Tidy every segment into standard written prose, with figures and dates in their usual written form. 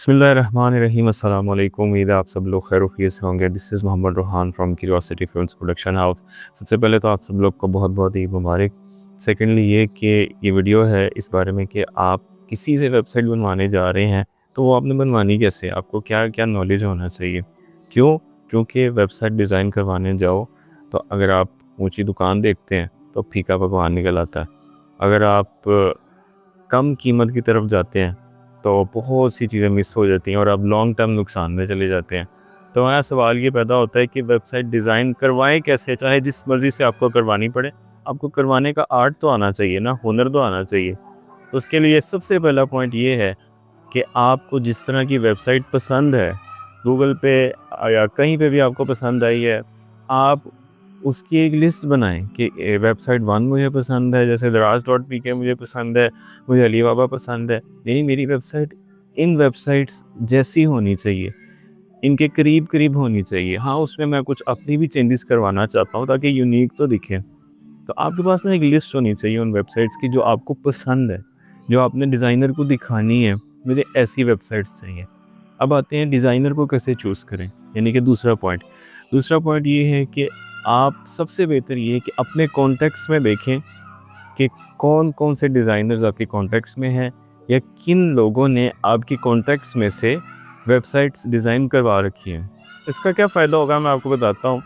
बिस्मिल्लाहिर्रहमानिर्रहीम अस्सलाम वालेकुम। उम्मीद है आप सब लोग खैर खैरियत से होंगे। This is Mohammad Rohan from Curiosity Films production house. सबसे पहले तो आप सब लोग को बहुत बहुत ईद मुबारक। सेकेंडली ये कि ये वीडियो है इस बारे में कि आप किसी से वेबसाइट बनवाने जा रहे हैं तो वो आपने बनवानी कैसे, आपको क्या क्या नॉलेज होना चाहिए। क्यों? क्योंकि वेबसाइट डिज़ाइन करवाने जाओ तो अगर आप ऊँची दुकान देखते हैं तो फीका पकवान निकल आता है। अगर आप कम कीमत की तरफ जाते हैं तो बहुत सी चीज़ें मिस हो जाती हैं और आप लॉन्ग टर्म नुकसान में चले जाते हैं। तो यहाँ सवाल ये पैदा होता है कि वेबसाइट डिज़ाइन करवाएं कैसे, चाहे जिस मर्ज़ी से आपको करवानी पड़े। आपको करवाने का आर्ट तो आना चाहिए ना, हुनर तो आना चाहिए। तो उसके लिए सबसे पहला पॉइंट ये है कि आपको जिस तरह की वेबसाइट पसंद है, गूगल पे या कहीं पे भी आपको पसंद आई है, आप उसकी एक लिस्ट बनाएं कि वेबसाइट 1 मुझे पसंद है, जैसे दराज.pk मुझे पसंद है, मुझे अलीबाबा पसंद है। यानी मेरी वेबसाइट इन वेबसाइट्स जैसी होनी चाहिए, इनके करीब करीब होनी चाहिए। हाँ, उसमें मैं कुछ अपनी भी चेंजेस करवाना चाहता हूँ ताकि यूनिक तो दिखे। तो आपके पास ना एक लिस्ट होनी चाहिए उन वेबसाइट्स की जो आपको पसंद है, जो आपने डिज़ाइनर को दिखानी है, मुझे ऐसी वेबसाइट्स चाहिए। अब आते हैं डिज़ाइनर को कैसे चूज़ करें, यानी कि दूसरा पॉइंट ये है कि आप सबसे बेहतर ये है कि अपने कॉन्टेक्ट्स में देखें कि कौन कौन से डिज़ाइनर्स आपके कॉन्टेक्ट्स में हैं या किन लोगों ने आपकी कॉन्टेक्ट्स में से वेबसाइट्स डिज़ाइन करवा रखी हैं। इसका क्या फ़ायदा होगा मैं आपको बताता हूँ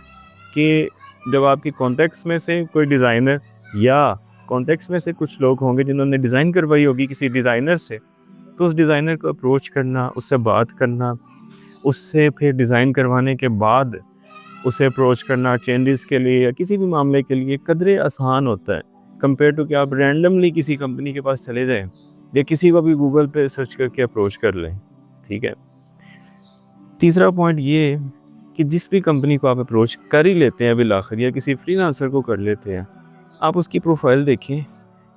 कि जब आपकी कॉन्टेक्ट्स में से कोई डिज़ाइनर या कॉन्टेक्ट्स में से कुछ लोग होंगे जिन्होंने डिज़ाइन करवाई होगी किसी डिज़ाइनर से, तो उस डिज़ाइनर को अप्रोच करना, उससे बात करना, उससे फिर डिज़ाइन करवाने के बाद उसे अप्रोच करना चेंजेस के लिए या किसी भी मामले के लिए कदरे आसान होता है कंपेयर टू कि आप रैंडमली किसी कंपनी के पास चले जाएं या किसी को भी गूगल पे सर्च करके अप्रोच कर लें। ठीक है। तीसरा पॉइंट ये कि जिस भी कंपनी को आप अप्रोच कर ही लेते हैं बिल आखिर या किसी फ्रीलांसर को कर लेते हैं, आप उसकी प्रोफाइल देखें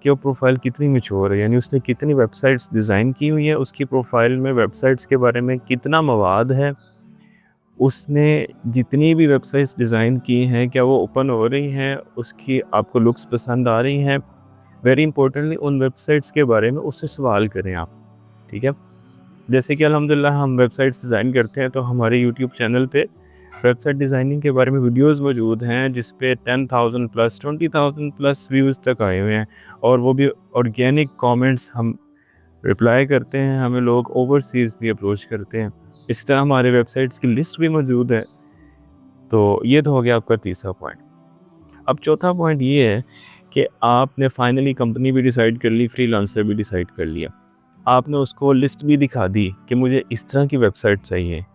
कि वो प्रोफाइल कितनी मैच्योर है, यानी उसने कितनी वेबसाइट्स डिज़ाइन की हुई है, उसकी प्रोफाइल में वेबसाइट्स के बारे में कितना मवाद है, उसने जितनी भी वेबसाइट्स डिज़ाइन की हैं क्या वो ओपन हो रही हैं, उसकी आपको लुक्स पसंद आ रही हैं। वेरी इंपॉर्टेंटली उन वेबसाइट्स के बारे में उससे सवाल करें आप। ठीक है। जैसे कि अल्हम्दुलिल्लाह हम वेबसाइट्स डिज़ाइन करते हैं तो हमारे यूट्यूब चैनल पे वेबसाइट डिज़ाइनिंग के बारे में वीडियोस मौजूद हैं जिस पे 10,000 प्लस 20,000 प्लस व्यूज़ तक आए हुए हैं और वो भी ऑर्गेनिक कमेंट्स हम रिप्लाई करते हैं, हमें लोग ओवरसीज़ भी अप्रोच करते हैं। इसी तरह हमारे वेबसाइट्स की लिस्ट भी मौजूद है। तो ये तो हो गया आपका तीसरा पॉइंट। अब चौथा पॉइंट ये है कि आपने फाइनली कंपनी भी डिसाइड कर ली, फ्रीलांसर भी डिसाइड कर लिया, आपने उसको लिस्ट भी दिखा दी कि मुझे इस तरह की वेबसाइट चाहिए।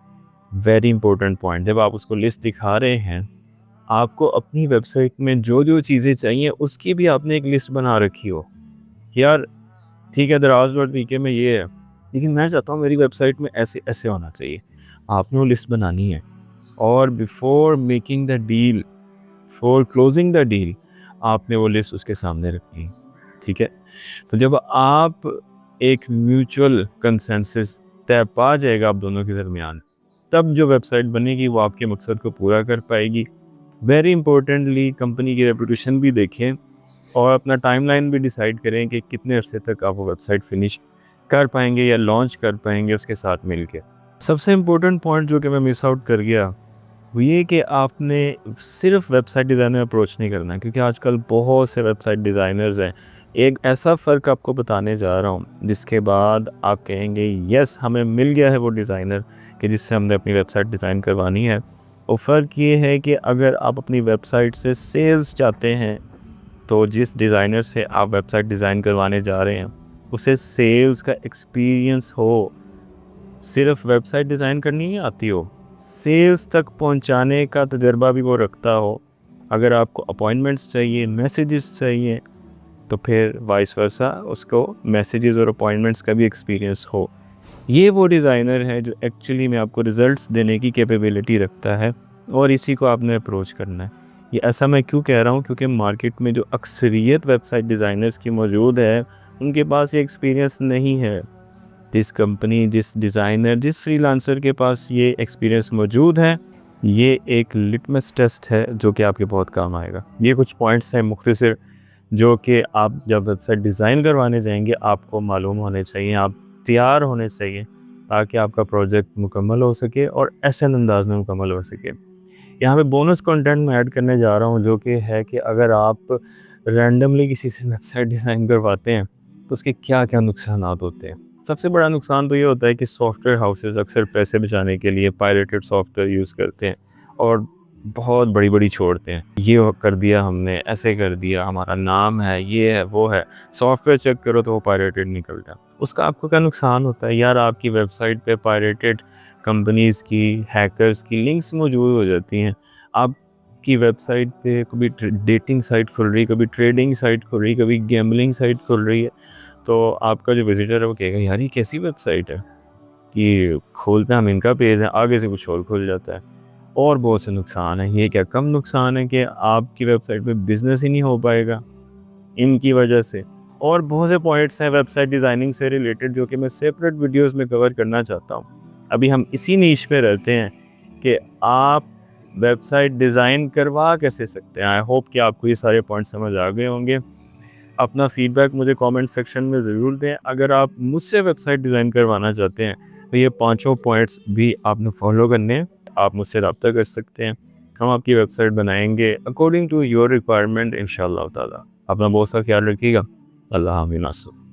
वेरी इंपॉर्टेंट पॉइंट, जब आप उसको लिस्ट दिखा रहे हैं, आपको अपनी वेबसाइट में जो जो चीज़ें चाहिए उसकी भी आपने एक लिस्ट बना रखी हो। यार ठीक है, दराज.pk में ये है, लेकिन मैं चाहता हूँ मेरी वेबसाइट में ऐसे ऐसे होना चाहिए। आपने वो लिस्ट बनानी है और before making the deal, for closing the deal, आपने वो लिस्ट उसके सामने रखनी है। ठीक है। तो जब आप एक म्यूचुअल कंसेंसस तय पा जाएगा आप दोनों के दरमियान, तब जो वेबसाइट बनेगी वो आपके मकसद को पूरा कर पाएगी। वेरी इंपॉर्टेंटली कंपनी की रेपुटेशन भी देखें और अपना टाइमलाइन भी डिसाइड करें कि कितने अरसे तक आप वो वेबसाइट फिनिश कर पाएंगे या लॉन्च कर पाएंगे उसके साथ मिलके। सबसे इम्पोर्टेंट पॉइंट जो कि मैं मिस आउट कर गया वो ये कि आपने सिर्फ वेबसाइट डिज़ाइनर अप्रोच नहीं करना, क्योंकि आजकल बहुत से वेबसाइट डिज़ाइनर्स हैं। एक ऐसा फ़र्क आपको बताने जा रहा हूँ जिसके बाद आप कहेंगे यस हमें मिल गया है वो डिज़ाइनर कि जिससे हमने अपनी वेबसाइट डिज़ाइन करवानी है। और फ़र्क ये है कि अगर आप अपनी वेबसाइट से सेल्स चाहते हैं तो जिस डिज़ाइनर से आप वेबसाइट डिज़ाइन करवाने जा रहे हैं उसे सेल्स का एक्सपीरियंस हो, सिर्फ वेबसाइट डिज़ाइन करनी ही आती हो, सेल्स तक पहुंचाने का तजर्बा भी वो रखता हो। अगर आपको अपॉइंटमेंट्स चाहिए, मैसेजेस चाहिए, तो फिर वाइस वर्सा उसको मैसेजेस और अपॉइंटमेंट्स का भी एक्सपीरियंस हो। ये वो डिज़ाइनर है जो एक्चुअली में आपको रिज़ल्ट्स देने की कैपेबिलिटी रखता है और इसी को आपने अप्रोच करना है। ये ऐसा मैं क्यों कह रहा हूँ, क्योंकि मार्केट में जो अक्सरियत वेबसाइट डिज़ाइनर्स की मौजूद है उनके पास ये एक्सपीरियंस नहीं है। जिस कंपनी, जिस डिज़ाइनर, जिस फ्रीलांसर के पास ये एक्सपीरियंस मौजूद है, ये एक लिटमस टेस्ट है जो कि आपके बहुत काम आएगा। ये कुछ पॉइंट्स हैं मुख्तसर जो कि आप जब वेबसाइट डिज़ाइन करवाने जाएंगे आपको मालूम होने चाहिए, आप तैयार होने चाहिए ताकि आपका प्रोजेक्ट मुकम्मल हो सके और एहसन अंदाज में मुकम्मल हो सके। यहाँ पे बोनस कंटेंट मैं ऐड करने जा रहा हूँ, जो कि है कि अगर आप रैंडमली किसी से वेबसाइट डिज़ाइन करवाते हैं तो उसके क्या क्या नुकसानात होते हैं। सबसे बड़ा नुकसान तो ये होता है कि सॉफ्टवेयर हाउसेस अक्सर पैसे बचाने के लिए पायरेटेड सॉफ्टवेयर यूज़ करते हैं और बहुत बड़ी बड़ी छोड़ते हैं, ये कर दिया हमने, ऐसे कर दिया, हमारा नाम है, ये है, वो है। सॉफ्टवेयर चेक करो तो वो पायरेटेड निकलता है। उसका आपको क्या नुकसान होता है यार, आपकी वेबसाइट पे पायरेटेड कंपनीज़ की, हैकर्स की लिंक्स मौजूद हो जाती हैं। आपकी वेबसाइट पे कभी डेटिंग साइट खुल रही, कभी ट्रेडिंग साइट खुल रही, कभी गैम्बलिंग साइट खुल रही है, तो आपका जो विजिटर है वो कहेगा यार ये कैसी वेबसाइट है, कि खोलते हैं हम इनका पेज है, आगे से कुछ और खुल जाता है। और बहुत से नुकसान हैं। ये क्या कम नुकसान है कि आपकी वेबसाइट पे बिज़नेस ही नहीं हो पाएगा इनकी वजह से। और बहुत से पॉइंट्स हैं वेबसाइट डिज़ाइनिंग से रिलेटेड जो कि मैं सेपरेट वीडियोस में कवर करना चाहता हूँ। अभी हम इसी नीश पे रहते हैं कि आप वेबसाइट डिज़ाइन करवा कैसे सकते हैं। आई होप कि आपको ये सारे पॉइंट्स समझ आ गए होंगे। अपना फीडबैक मुझे कमेंट सेक्शन में ज़रूर दें। अगर आप मुझसे वेबसाइट डिज़ाइन करवाना चाहते हैं तो ये पाँचों पॉइंट्स भी आपने फॉलो करने हैं। आप मुझसे रब्ता कर सकते हैं, हम आपकी वेबसाइट बनाएंगे अकॉर्डिंग टू योर रिक्वायरमेंट इंशाअल्लाह ताला। अपना बहुत सा ख्याल रखिएगा। अल्लाह हाफ़िज़।